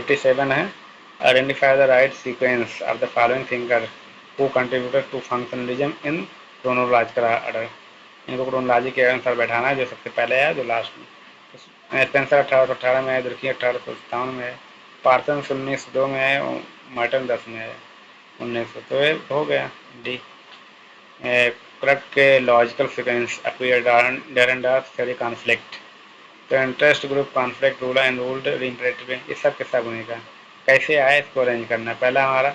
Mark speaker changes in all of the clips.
Speaker 1: 57 है, identify the right sequence of the following thinker who contributed to functionalism in chronological order. इनको chronology के अनुसार बैठाना है, जो सबसे पहले है जो लास्ट में। स्पेंसर 1818 में है, दुर्की 1857 में है, पार्सन्स 1902 में है और मार्टन 10 में है 1900। तो ये हो गया डी। करेक्ट के logical sequence appear during the theory conflict. तो interest group conflict rule and ruled imperative, ये सब किस्सा बनेगा। कैसे आया इसको अरेंज करना है। पहला हमारा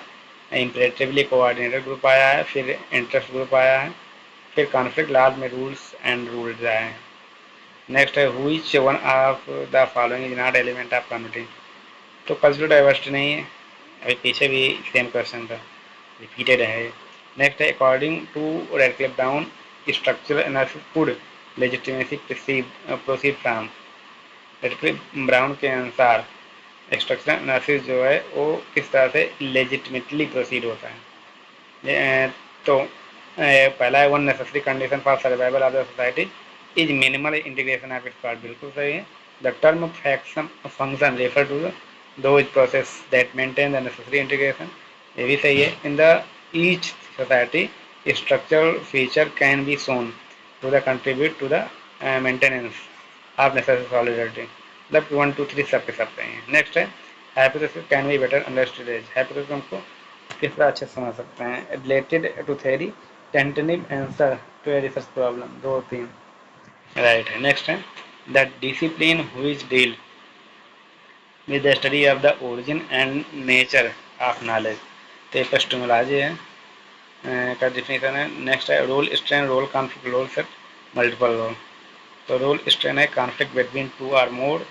Speaker 1: इम्परेटिवली कोऑर्डिनेटेड ग्रुप आया है, फिर इंटरेस्ट ग्रुप आया है, फिर कॉन्फ्लिक्ट लास्ट में रूल्स एंड रूल्स आए हैं। नेक्स्ट है which one of the following is not element of community. तो कल्चरल डाइवर्सिटी नहीं है, अभी पीछे भी सेम क्वेश्चन था, रिपीटेड है। नेक्स्ट है according to Radcliffe Brown structural analysis could legitimacy proceed from. Radcliffe Brown के अनुसार स्ट्रक्चरल एनालिसिस जो है वो किस तरह से लेजिटिमेटली प्रोसीड होता है। तो पहला है one necessary condition for survival of the society is minimal integration of its part. बिल्कुल सही है। The term function refer to those process that maintain the necessary integration, ये भी सही है। In the each society structural feature can be shown to the contribute to the maintenance of necessary solidarity। मतलब 1 2 3 सब के सब सही हैं। नेक्स्ट है hypothesis can be better understood as। hypothesis हमको किस तरह अच्छे समझ सकते हैं। related to theory tentative answer to a research problem, 2 3 right है। नेक्स्ट है the discipline which deal with the study of the origin and nature of knowledge। तो एपिस्टेमोलॉजी है का डिफिनेशन है। नेक्स्ट है role strain role conflict role set multiple role. तो role strain है conflict between 2 और more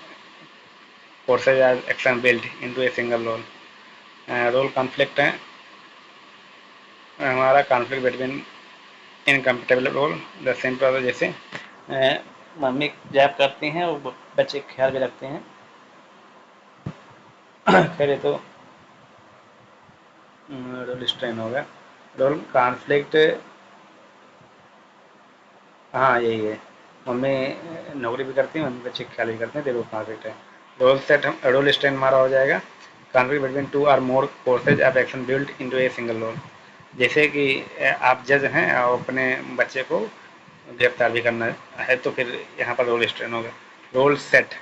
Speaker 1: forces are action build into a single role. Role conflict है हमारा conflict between incompatible role the same process, जैसे mummy job करती हैं और बच्चे ख्याल भी रखते हैं। खैर तो रोल स्ट्रेन हो गया। रोल कॉन्फ्लिक्ट, हाँ यही है, मम्मी नौकरी भी करती हैं, मम्मी बच्चे ख्याल भी करते हैं, रोल कॉन्फ्लिक्ट है। रोल सेट हम रोल स्ट्रेन हमारा हो जाएगा कॉन्फ्लिक्ट बिटवीन 2 और more courses of action build into a single role. जैसे कि आप जज हैं और अपने बच्चे को गिरफ्तार भी करना है, तो फिर यहाँ पर रोल स्ट्रेन होगा। रोल सेट,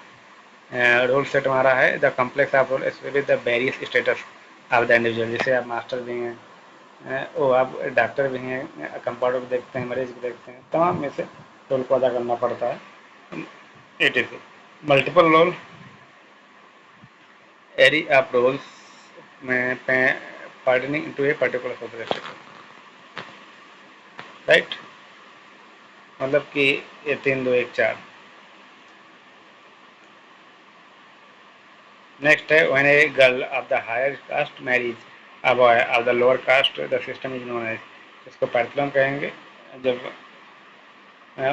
Speaker 1: रोल सेट हमारा है the complex of role with the various status of the individual. जैसे आप मास्टर भी हैं, वो आप डॉक्टर भी हैं, कंपाउंडर भी देखते हैं, मरीज भी देखते हैं, तमाम में से रोल को अदा करना पड़ता है। It is multiple role array of roles में pertaining into a particular social status, right. मतलब कि ये 3 2 1 4। नेक्स्ट है when a girl of the higher caste marriage a boy of the lower caste the system is known as. इसको पैरप्लम कहेंगे। जब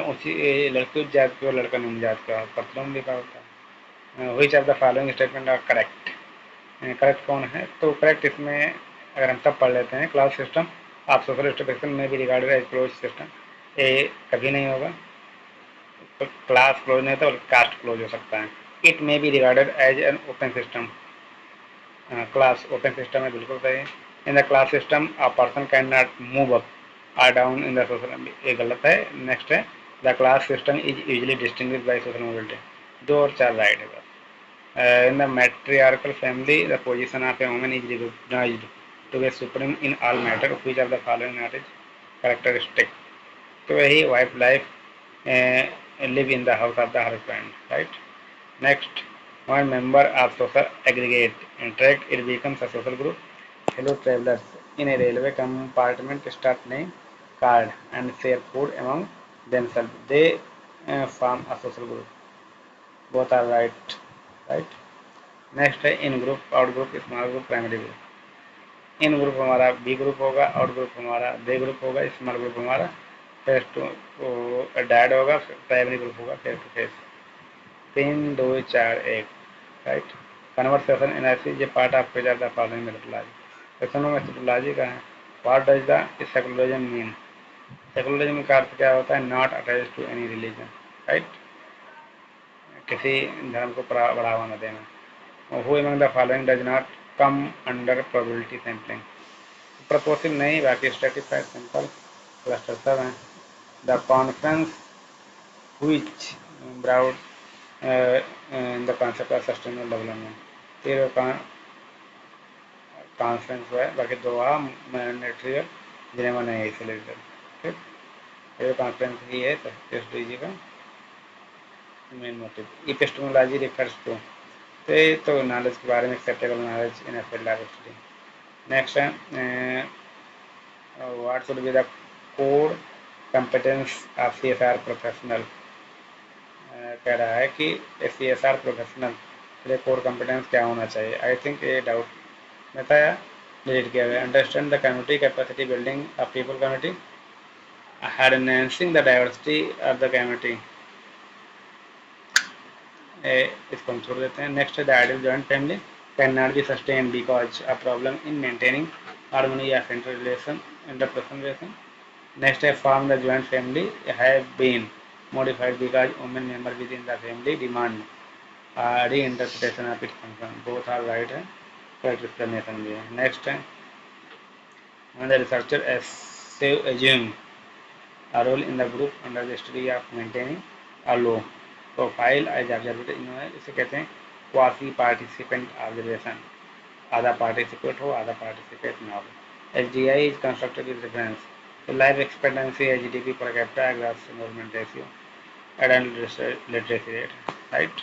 Speaker 1: ऊँची लड़की उच्च जात की और लड़का निम्न जात का, पैरप्लम लिखा होता है। Which of the following statement are correct. Correct कौन है, तो करेक्ट इसमें अगर हम सब पढ़ लेते हैं क्लास सिस्टम आप सोशल स्टेटस में भी रिगार्डेड एज क्लोज सिस्टम, ये कभी नहीं होगा। तो क्लास क्लोज नहीं होता, कास्ट क्लोज हो सकता है। It may be regarded as an open system, class open system है, बिल्कुल सही है। In the class system a person can not move up और डाउन इन द सोशल, ये गलत है। नेक्स्ट है the class system is usually distinguished by social mobility, 2 और 4 राइट है बस। In the matriarchal family, the position of a woman is recognized to be supreme in all matter. Which of the following not is characteristic? तो वही wife life live in the house of the husband, right? Next, one member of social aggregate interact, it becomes a social group. Fellow travelers in a railway compartment start name card and share food among themselves. They form a social group. Both are right, right? Next है in group out group small group primary group. In group हमारा we group होगा, out group हमारा they group होगा, small group हमारा face to dad होगा, primary group होगा face to face. 3 2 4 1 right. Conversation analysis ये part of page of the following methodology. Question में methodology का है what does the secularism mean. Secularism का अर्थ क्या होता है, not attach to any religion, right, किसी धर्म को बढ़ावा न देना। Who among the following does not come under probability sampling, purposive नहीं, बाकी स्ट्रेटिफाइड सिंपल क्लस्टर सब हैं। The conference which brought in the concept of sustainable development, फिर कॉन्फ्रेंस हुआ है, बाकी दो मैंडेटरी और जिनेवा नहीं है इसलिए। ठीक, ये कॉन्फ्रेंस ही है तो एस डी जी का main motive. Epistemology refers to, तो नॉलेज के बारे में acceptable knowledge in a field of study. Next है what should be the core competence of CSR professional. कह रहा है कि CSR प्रोफेशनल के लिए कोर कंपिटेंस क्या होना चाहिए। आई थिंक ये डाउट बताया डिलीट किया गया। Understand the community capacity building of people community, harnessing the diversity of the community, इसको हम छोड़ देते हैं। नेक्स्ट है the ideal joint family can not be sustain because a problem in maintaining harmony of interpersonal relation. Next है form the joint family have been modified because women member within the family demand reinterpretation of its function, both are right है, correct explanation भी है। Next है when the researcher assume a role in the group under the study of maintaining a low profile as observer इन्होंने इसे कहते हैं quasi participant observation, आधा participate हो आधा पार्टिसिपेट ना हो। SDI is constructed with reference to life expectancy, GDP per capita, gross enrolment ratio, adult literacy rate, right.